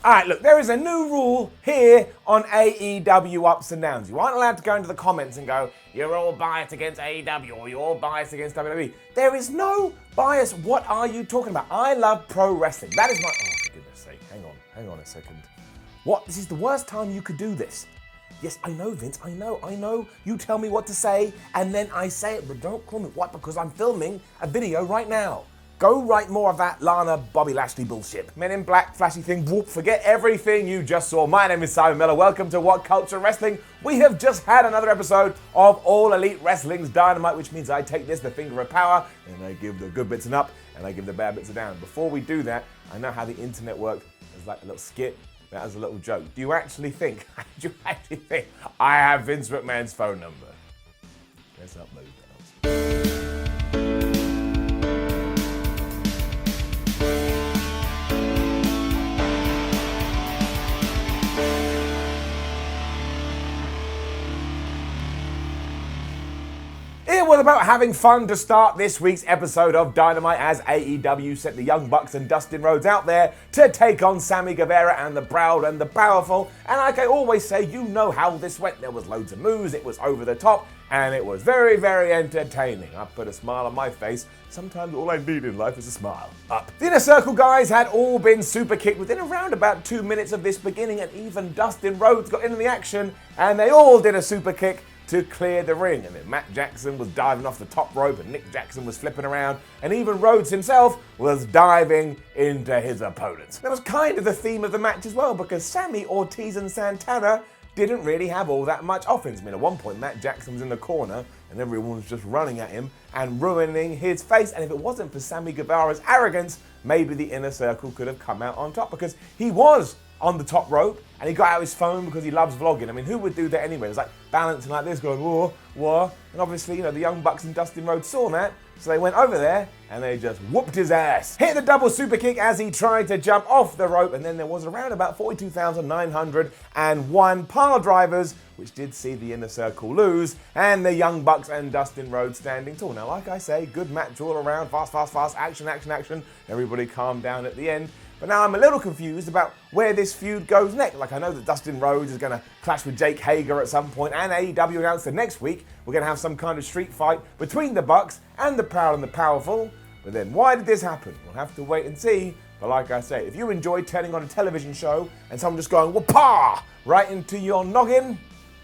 All right, look, there is a new rule here on AEW Ups and Downs. You aren't allowed to go into the comments and go, you're all biased against AEW or you're all biased against WWE. There is no bias. What are you talking about? I love pro wrestling. That is my... Oh, for goodness sake. Hang on a second. What? This is the worst time you could do this. Yes, I know, Vince, I know. You tell me what to say, and then I say it, but don't call me what, because I'm filming a video right now. Go write more of that Lana Bobby Lashley bullshit. Men in Black, flashy thing, whoop, forget everything you just saw. My name is Simon Miller. Welcome to WhatCulture Wrestling. We have just had another episode of All Elite Wrestling's Dynamite, which means I take this, the finger of power, and I give the good bits an up, and I give the bad bits a down. Before we do that, I know how the internet works. There's like a little skit. That was a little joke. Do you actually think I have Vince McMahon's phone number? Let's upload that. It was about having fun to start this week's episode of Dynamite as AEW sent the Young Bucks and Dustin Rhodes out there to take on Sammy Guevara and the Proud and the Powerful. And like I always say, you know how this went. There was loads of moves, it was over the top, and it was very, very entertaining. I put a smile on my face. Sometimes all I need in life is a smile. Up. The Inner Circle guys had all been super kicked within around about 2 minutes of this beginning, and even Dustin Rhodes got into the action, and they all did a super kick to clear the ring. And then Matt Jackson was diving off the top rope and Nick Jackson was flipping around, and even Rhodes himself was diving into his opponents. That was kind of the theme of the match as well, because Sammy, Ortiz and Santana didn't really have all that much offense. I mean, at one point Matt Jackson was in the corner and everyone was just running at him and ruining his face, and if it wasn't for Sammy Guevara's arrogance, maybe the Inner Circle could have come out on top, because he was on the top rope, and he got out his phone because he loves vlogging. I mean, who would do that anyway? It was like balancing like this, going, whoa, whoa. And obviously, you know, the Young Bucks and Dustin Rhodes saw that, so they went over there, and they just whooped his ass. Hit the double super kick as he tried to jump off the rope, and then there was around about 42,901 pile drivers, which did see the Inner Circle lose, and the Young Bucks and Dustin Rhodes standing tall. Now, like I say, good match all around, fast, action. Everybody calmed down at the end. But now I'm a little confused about where this feud goes next. Like, I know that Dustin Rhodes is going to clash with Jake Hager at some point, and AEW announced that next week we're going to have some kind of street fight between the Bucks and the Proud and the Powerful. But then, why did this happen? We'll have to wait and see. But like I say, if you enjoy turning on a television show and someone just going, whoop-ah, right into your noggin,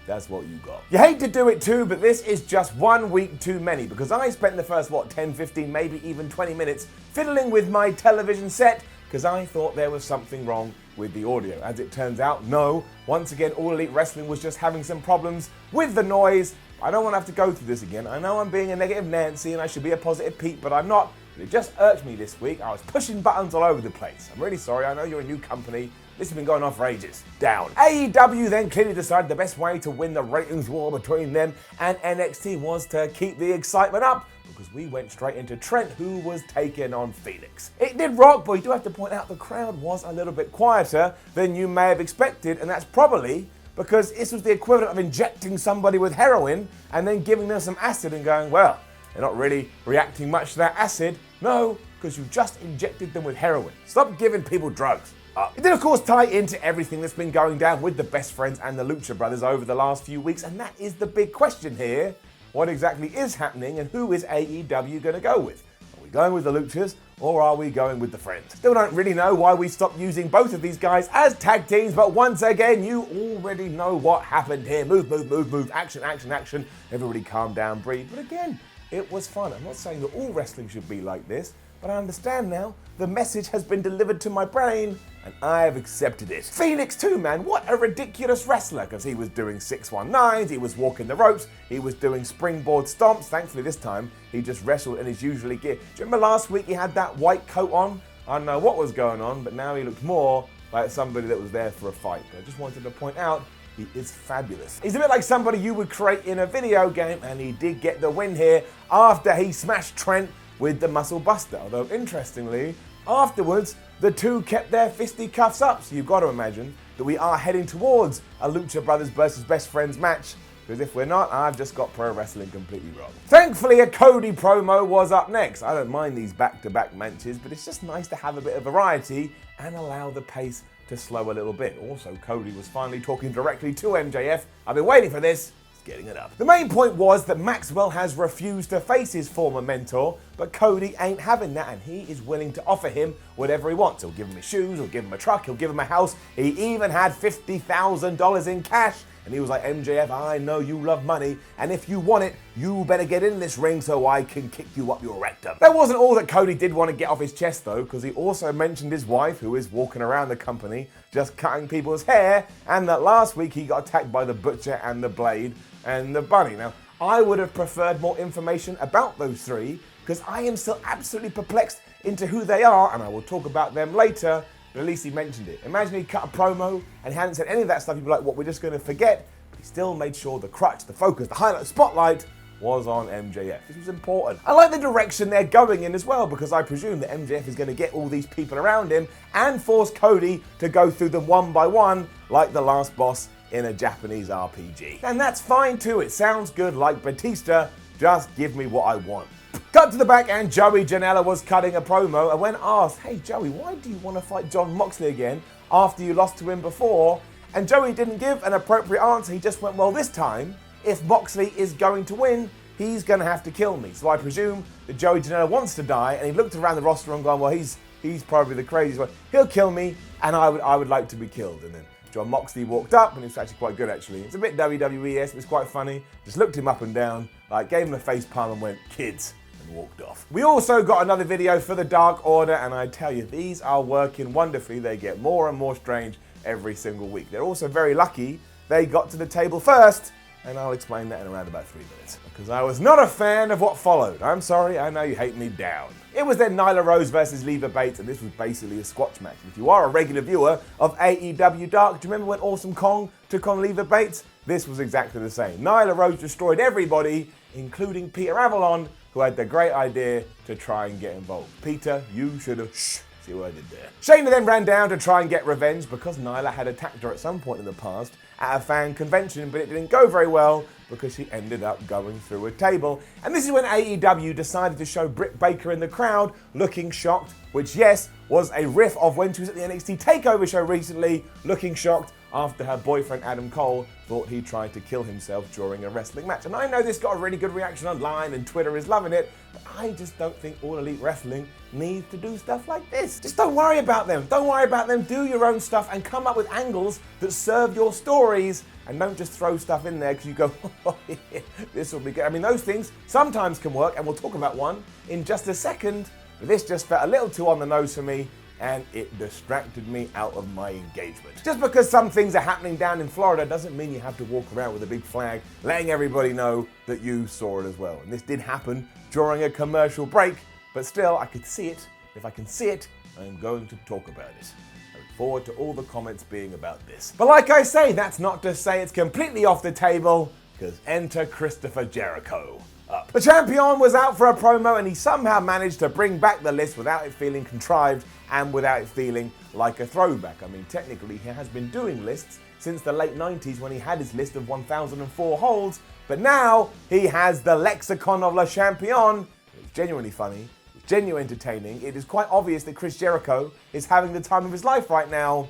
that's what you got. You hate to do it too, but this is just 1 week too many, because I spent the first, 10, 15, maybe even 20 minutes fiddling with my television set, because I thought there was something wrong with the audio. As it turns out, no. Once again, All Elite Wrestling was just having some problems with the noise. I don't want to have to go through this again. I know I'm being a negative Nancy and I should be a positive Pete, but I'm not. But it just irked me this week. I was pushing buttons all over the place. I'm really sorry. I know you're a new company. This has been going on for ages. Down. AEW then clearly decided the best way to win the ratings war between them and NXT was to keep the excitement up, because we went straight into Trent, who was taking on Felix. It did rock, but you do have to point out the crowd was a little bit quieter than you may have expected, and that's probably because this was the equivalent of injecting somebody with heroin and then giving them some acid and going, well, they're not really reacting much to that acid. No, because you just injected them with heroin. Stop giving people drugs. It did, of course, tie into everything that's been going down with the Best Friends and the Lucha Brothers over the last few weeks, and that is the big question here. What exactly is happening, and who is AEW going to go with? Are we going with the Luchas, or are we going with the Friends? Still don't really know why we stopped using both of these guys as tag teams, but once again, you already know what happened here. Move, action. Everybody calm down, breathe. But again, it was fun. I'm not saying that all wrestling should be like this, but I understand now. The message has been delivered to my brain, and I have accepted it. Felix too, man. What a ridiculous wrestler, because he was doing 619s, he was walking the ropes, he was doing springboard stomps. Thankfully this time, he just wrestled in his usually gear. Do you remember last week he had that white coat on? I don't know what was going on, but now he looks more like somebody that was there for a fight. But I just wanted to point out, he is fabulous. He's a bit like somebody you would create in a video game, and he did get the win here after he smashed Trent with the Muscle Buster. Although, interestingly, afterwards, the two kept their fisticuffs up. So you've got to imagine that we are heading towards a Lucha Brothers versus Best Friends match. Because if we're not, I've just got pro wrestling completely wrong. Thankfully, a Cody promo was up next. I don't mind these back-to-back matches, but it's just nice to have a bit of variety and allow the pace to slow a little bit. Also, Cody was finally talking directly to MJF. I've been waiting for this. Getting it up. The main point was that Maxwell has refused to face his former mentor, but Cody ain't having that, and he is willing to offer him whatever he wants. He'll give him his shoes, he'll give him a truck, he'll give him a house. He even had $50,000 in cash, and he was like, MJF, I know you love money, and if you want it, you better get in this ring so I can kick you up your rectum. That wasn't all that Cody did want to get off his chest though, because he also mentioned his wife, who is walking around the company just cutting people's hair, and that last week he got attacked by the Butcher and the Blade and the Bunny. Now, I would have preferred more information about those three, because I am still absolutely perplexed into who they are, and I will talk about them later, but at least he mentioned it. Imagine he cut a promo and he hadn't said any of that stuff, you'd be like, what, we're just going to forget? But he still made sure the crutch, the focus, the highlight, the spotlight was on MJF. This was important. I like the direction they're going in as well, because I presume that MJF is going to get all these people around him and force Cody to go through them one by one, like the last boss in a Japanese RPG. And that's fine too, it sounds good like Batista, just give me what I want. Cut to the back and Joey Janela was cutting a promo, and when asked, hey Joey, why do you want to fight Jon Moxley again after you lost to him before? And Joey didn't give an appropriate answer, he just went, well, this time, if Moxley is going to win, he's going to have to kill me. So I presume that Joey Janela wants to die, and he looked around the roster and gone, well, he's probably the craziest one. He'll kill me, and I would like to be killed. And then Jon Moxley walked up, and it was actually quite good, actually. It's a bit WWE-esque, it was quite funny. Just looked him up and down, like gave him a face palm and went, kids, and walked off. We also got another video for the Dark Order, and I tell you, these are working wonderfully. They get more and more strange every single week. They're also very lucky they got to the table first, and I'll explain that in around about 3 minutes. Because I was not a fan of what followed. I'm sorry, I know you hate me down. It was then Nyla Rose versus Leva Bates, and this was basically a squash match. If you are a regular viewer of AEW Dark, do you remember when Awesome Kong took on Leva Bates? This was exactly the same. Nyla Rose destroyed everybody, including Peter Avalon, who had the great idea to try and get involved. Peter, you should have see what I did there. Shayna then ran down to try and get revenge because Nyla had attacked her at some point in the past at a fan convention, but it didn't go very well because she ended up going through a table. And this is when AEW decided to show Britt Baker in the crowd looking shocked, which, yes, was a riff of when she was at the NXT TakeOver show recently, looking shocked after her boyfriend Adam Cole thought he tried to kill himself during a wrestling match. And I know this got a really good reaction online and Twitter is loving it, but I just don't think All Elite Wrestling needs to do stuff like this. Just don't worry about them. Don't worry about them. Do your own stuff and come up with angles that serve your stories, and don't just throw stuff in there because you go, oh, yeah, this will be good. I mean, those things sometimes can work, and we'll talk about one in just a second, but this just felt a little too on the nose for me, and it distracted me out of my engagement. Just because some things are happening down in Florida doesn't mean you have to walk around with a big flag letting everybody know that you saw it as well. And this did happen during a commercial break, but still, I could see it. If I can see it, I'm going to talk about it. I look forward to all the comments being about this. But like I say, that's not to say it's completely off the table, because enter Christopher Jericho. Up. The champion was out for a promo, and he somehow managed to bring back the list without it feeling contrived and without it feeling like a throwback. I mean, technically he has been doing lists since the late 90s when he had his list of 1004 holds, but now he has the Lexicon of Le Champion. It's genuinely funny, it's genuinely entertaining. It is quite obvious that Chris Jericho is having the time of his life right now.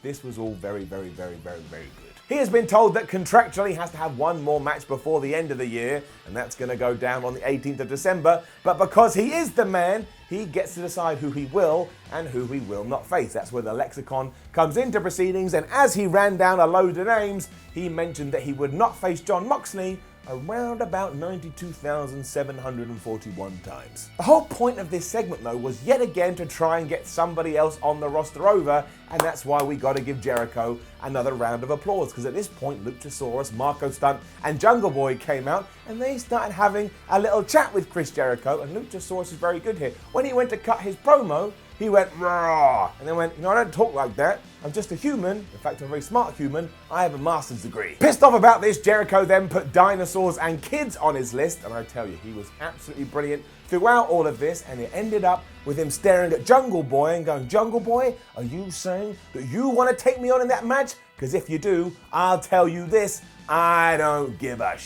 This was all very, very, very, very, very good. He has been told that contractually he has to have one more match before the end of the year, and that's going to go down on the 18th of December. But because he is the man, he gets to decide who he will and who he will not face. That's where the lexicon comes into proceedings, and as he ran down a load of names, he mentioned that he would not face Jon Moxley around about 92,741 times. The whole point of this segment, though, was yet again to try and get somebody else on the roster over, and that's why we got to give Jericho another round of applause, because at this point, Luchasaurus, Marco Stunt, and Jungle Boy came out, and they started having a little chat with Chris Jericho, and Luchasaurus is very good here. When he went to cut his promo, he went, "Rah," and then went, I don't talk like that. I'm just a human. In fact, I'm a very smart human. I have a master's degree. Pissed off about this, Jericho then put dinosaurs and kids on his list, and I tell you, he was absolutely brilliant throughout all of this, and it ended up with him staring at Jungle Boy and going, Jungle Boy, are you saying that you want to take me on in that match? Because if you do, I'll tell you this, I don't give a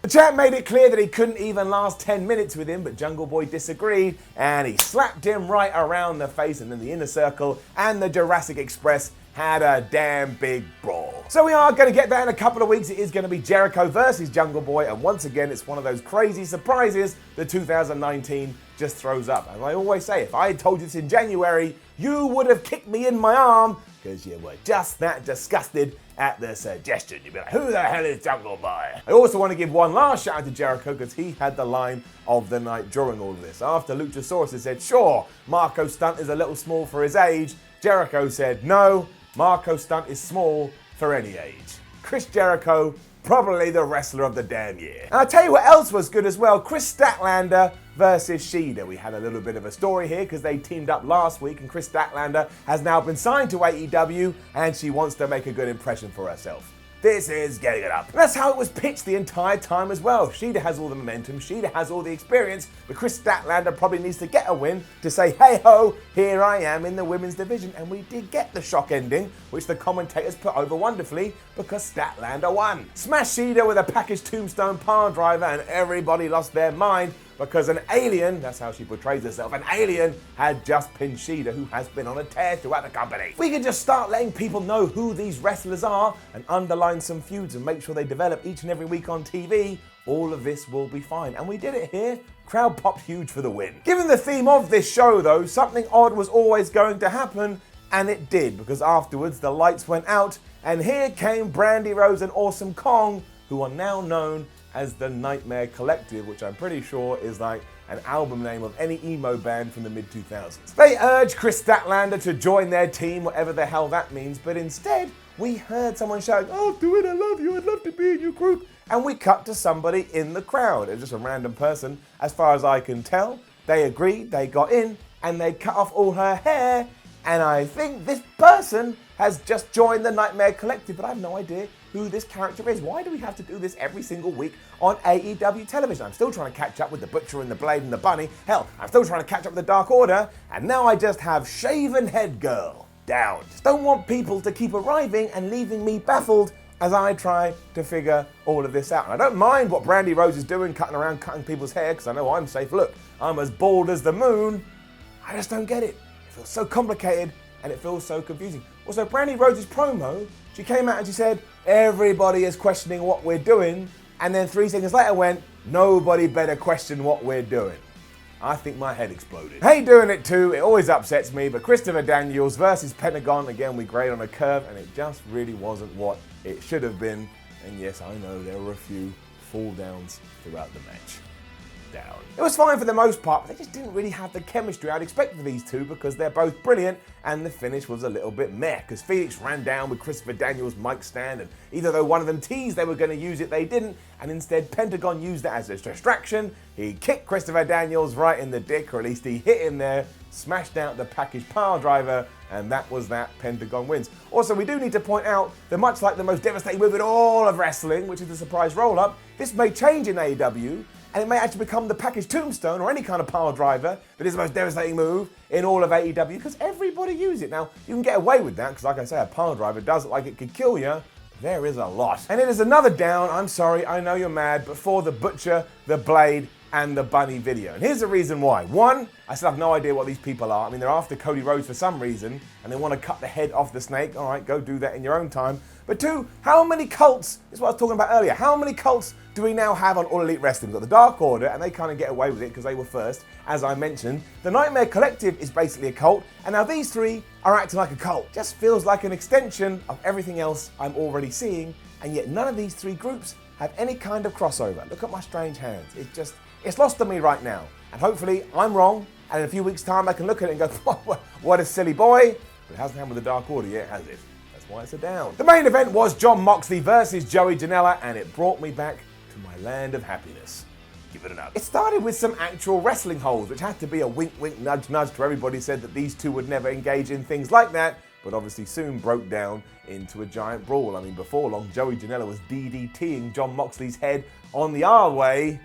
The champ made it clear that he couldn't even last 10 minutes with him, but Jungle Boy disagreed, and he slapped him right around the face, and then the Inner Circle and the Jurassic Express had a damn big brawl. So we are going to get that in a couple of weeks. It is going to be Jericho versus Jungle Boy, and once again, it's one of those crazy surprises that 2019 just throws up. As I always say, if I had told you this in January, you would have kicked me in my arm, because you were just that disgusted at the suggestion. You'd be like, who the hell is Jungle Boy? I also want to give one last shout out to Jericho, because he had the line of the night during all of this. After Luchasaurus had said, sure, Marco Stunt is a little small for his age, Jericho said, no, Marco Stunt is small for any age. Chris Jericho, probably the wrestler of the damn year. And I'll tell you what else was good as well, Kris Statlander versus Shida. We had a little bit of a story here because they teamed up last week, and Kris Statlander has now been signed to AEW, and she wants to make a good impression for herself. This is getting it up. And that's how it was pitched the entire time as well. Shida has all the momentum, Shida has all the experience, but Kris Statlander probably needs to get a win to say, hey ho, here I am in the women's division. And we did get the shock ending, which the commentators put over wonderfully, because Statlander won. Smash Shida with a package tombstone power driver, and everybody lost their mind, because an alien, that's how she portrays herself, an alien had just pinned Shida, who has been on a tear throughout the company. We can just start letting people know who these wrestlers are and underline some feuds and make sure they develop each and every week on TV. All of this will be fine. And we did it here. Crowd popped huge for the win. Given the theme of this show though, something odd was always going to happen, and it did, because afterwards the lights went out and here came Brandy Rose and Awesome Kong, who are now known as the Nightmare Collective, which I'm pretty sure is like an album name of any emo band from the mid-2000s. They urged Kris Statlander to join their team, whatever the hell that means, but instead we heard someone shouting, "Oh, do it, I love you, I'd love to be in your group." And we cut to somebody in the crowd. It was just a random person, as far as I can tell. They agreed, they got in, and they cut off all her hair, and I think this person has just joined the Nightmare Collective, but I have no idea who this character is. Why do we have to do this every single week on AEW television? I'm still trying to catch up with the Butcher and the Blade and the Bunny. Hell, I'm still trying to catch up with the Dark Order, and now I just have Shaven Head Girl down. Just don't want people to keep arriving and leaving me baffled as I try to figure all of this out. And I don't mind what Brandy Rose is doing, cutting around, cutting people's hair, because I know I'm safe. Look, I'm as bald as the moon. I just don't get it. It feels so complicated, and it feels so confusing. Also, Brandy Rose's promo, she came out and she said, everybody is questioning what we're doing, and then 3 seconds later went, nobody better question what we're doing. I think my head exploded. Hey, doing it too, it always upsets me, but Christopher Daniels versus Pentagon, again, we grade on a curve, and it just really wasn't what it should have been. And yes, I know there were a few fall downs throughout the match. Down. It was fine for the most part, but they just didn't really have the chemistry I'd expect for these two, because they're both brilliant, and the finish was a little bit meh, because Felix ran down with Christopher Daniels' mic stand, and either though one of them teased they were going to use it, they didn't, and instead Pentagon used it as a distraction. He kicked Christopher Daniels right in the dick, or at least he hit him there, smashed out the package power driver, and that was that. Pentagon wins. Also, we do need to point out that much like the most devastating move in all of wrestling, which is the surprise roll-up, this may change in AEW, and it may actually become the package tombstone or any kind of power driver that is the most devastating move in all of AEW, because everybody uses it. Now, you can get away with that, because like I say, a power driver does look like it could kill you. There is a lot. And it is another down, I'm sorry, I know you're mad, but for the Butcher, the Blade, and the Bunny video. And here's the reason why. One, I still have no idea what these people are. I mean, they're after Cody Rhodes for some reason, and they want to cut the head off the snake. All right, go do that in your own time. But two, how many cults, this is what I was talking about earlier, how many cults do we now have on All Elite Wrestling? We've got the Dark Order, and they kind of get away with it because they were first, as I mentioned. The Nightmare Collective is basically a cult, and now these three are acting like a cult. Just feels like an extension of everything else I'm already seeing, and yet none of these three groups have any kind of crossover. Look at my strange hands. It's lost on me right now. And hopefully I'm wrong, and in a few weeks' time I can look at it and go, what a silly boy. But it hasn't happened with the Dark Order yet, has it? That's why it's a down. The main event was Jon Moxley versus Joey Janela, and it brought me back to my land of happiness. Give it an up. It started with some actual wrestling holds, which had to be a wink, wink, nudge, nudge to everybody said that these two would never engage in things like that, but obviously soon broke down into a giant brawl. I mean, before long, Joey Janela was DDTing Jon Moxley's head on the R-way.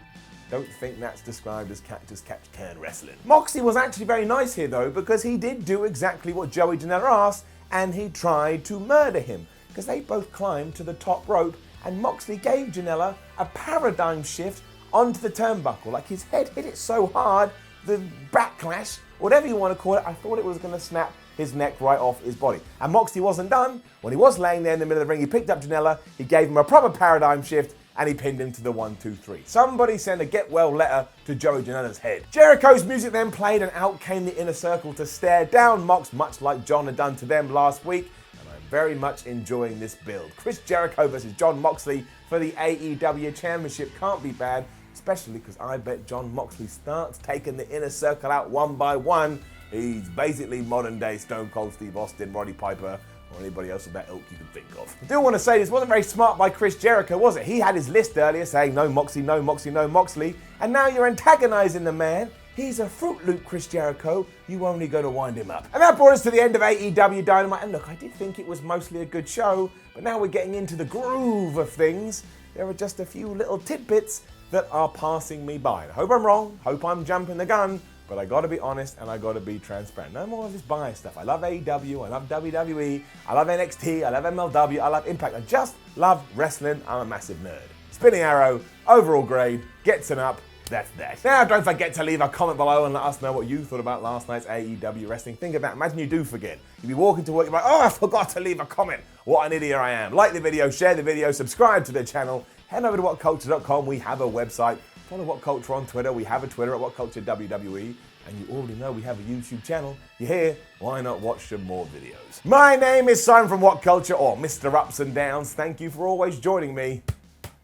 Don't think that's described as Cactus Catch Can wrestling. Moxley was actually very nice here though, because he did do exactly what Joey Janela asked, and he tried to murder him, because they both climbed to the top rope, and Moxley gave Janela a paradigm shift onto the turnbuckle. Like his head hit it so hard, the backlash, whatever you want to call it, I thought it was going to snap his neck right off his body. And Moxley wasn't done. When he was laying there in the middle of the ring, he picked up Janela, he gave him a proper paradigm shift, and he pinned him to the 1-2-3. Somebody sent a get well letter to Joey Janela's head. Jericho's music then played, and out came the Inner Circle to stare down Mox, much like John had done to them last week. And I'm very much enjoying this build. Chris Jericho versus John Moxley for the AEW Championship can't be bad, especially because I bet John Moxley starts taking the Inner Circle out one by one. He's basically modern day Stone Cold Steve Austin, Roddy Piper, or anybody else of that ilk you can think of. I do want to say this wasn't very smart by Chris Jericho, was it? He had his list earlier saying no Moxley, no Moxley, no Moxley, and now you're antagonizing the man. He's a Fruit Loop, Chris Jericho. You only go to wind him up. And that brought us to the end of AEW Dynamite. And look, I did think it was mostly a good show, but now we're getting into the groove of things. There are just a few little tidbits that are passing me by. I hope I'm wrong, hope I'm jumping the gun, but I gotta be honest and I gotta be transparent. No more of this bias stuff. I love AEW, I love WWE, I love NXT, I love MLW, I love Impact. I just love wrestling. I'm a massive nerd. Spinning Arrow, overall grade, gets an up. That's that. Now, don't forget to leave a comment below and let us know what you thought about last night's AEW wrestling. Think of that. Imagine you do forget. You'd be walking to work, you're like, oh, I forgot to leave a comment. What an idiot I am. Like the video, share the video, subscribe to the channel. Head over to WhatCulture.com. We have a website. Follow WhatCulture on Twitter. We have a Twitter at WhatCulture WWE. And you already know we have a YouTube channel. You're here, why not watch some more videos? My name is Simon from WhatCulture, or Mr. Ups and Downs. Thank you for always joining me.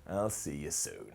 I'll see you soon.